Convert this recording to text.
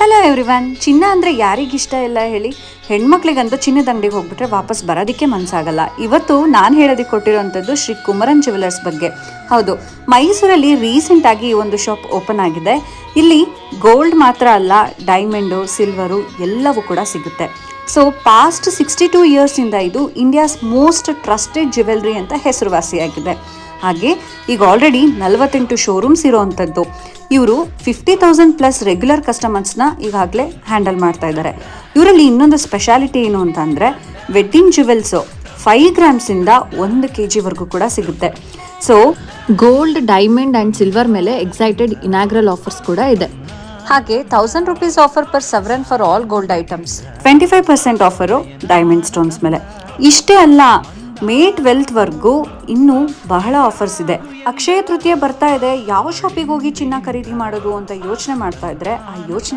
Hello everyone. ಚಿನ್ನ ಅಂದರೆ ಯಾರಿಗಿಷ್ಟ ಇಲ್ಲ ಹೇಳಿ? ಹೆಣ್ಮಕ್ಳಿಗಂತೂ ಚಿನ್ನದ ಅಂಗಡಿಗೆ ಹೋಗ್ಬಿಟ್ರೆ ವಾಪಸ್ ಬರೋದಕ್ಕೆ ಮನಸ್ಸಾಗಲ್ಲ. ಇವತ್ತು ನಾನು ಹೇಳೋದಕ್ಕೆ ಕೊಟ್ಟಿರೋವಂಥದ್ದು ಶ್ರೀ ಕುಮರನ್ ಜ್ಯುವೆಲರ್ಸ್ ಬಗ್ಗೆ. ಹೌದು, ಮೈಸೂರಲ್ಲಿ ರೀಸೆಂಟಾಗಿ ಈ ಒಂದು ಶಾಪ್ ಓಪನ್ ಆಗಿದೆ. ಇಲ್ಲಿ ಗೋಲ್ಡ್ ಮಾತ್ರ ಅಲ್ಲ, ಡೈಮಂಡು, ಸಿಲ್ವರು ಎಲ್ಲವೂ ಕೂಡ ಸಿಗುತ್ತೆ. ಸೊ ಪಾಸ್ಟ್ 62 ಇಯರ್ಸಿಂದ ಇದು ಇಂಡಿಯಾಸ್ ಮೋಸ್ಟ್ ಟ್ರಸ್ಟೆಡ್ ಜ್ಯುವೆಲ್ರಿ ಅಂತ ಹೆಸರುವಾಸಿಯಾಗಿದೆ. ಹಾಗೆ ಈಗ ಆಲ್ರೆಡಿ 48 ಶೋರೂಮ್ಸ್ ಇರೋವಂಥದ್ದು. ಇವರು 50,000+ ರೆಗ್ಯುಲರ್ ಕಸ್ಟಮರ್ಸ್ನ ಈಗಾಗಲೇ ಹ್ಯಾಂಡಲ್ ಮಾಡ್ತಾ ಇದ್ದಾರೆ. ಇವರಲ್ಲಿ ಇನ್ನೊಂದು ಸ್ಪೆಷಾಲಿಟಿ ಏನು ಅಂತ ಅಂದರೆ, ವೆಡ್ಡಿಂಗ್ ಜ್ಯುವೆಲ್ಸು 5 ಗ್ರಾಮ್ಸಿಂದ 1 kg ಕೂಡ ಸಿಗುತ್ತೆ. So gold, diamond and silver ಮೇಲೆ ಎಕ್ಸೈಟೆಡ್ ಇನಾಗ್ರಲ್ ಆಫರ್ಸ್ ಕೂಡ ಇದೆ. ಹಾಗೆ 1000 rupees offer per sovereign for all gold items, 25% offer diamond stones ಮೇಲೆ. ಇಷ್ಟೇ ಅಲ್ಲ, ಮೇ 12th ಇನ್ನೂ ಬಹಳ ಆಫರ್ಸ್ ಇದೆ. ಅಕ್ಷಯ ತೃತೀಯ ಬರ್ತಾ ಇದೆ, ಯಾವ ಶಾಪಿಗೆ ಹೋಗಿ ಚಿನ್ನ ಖರೀದಿ ಮಾಡೋದು ಅಂತ ಯೋಚನೆ ಮಾಡ್ತಾ ಇದ್ರೆ ಆ ಯೋಚನೆ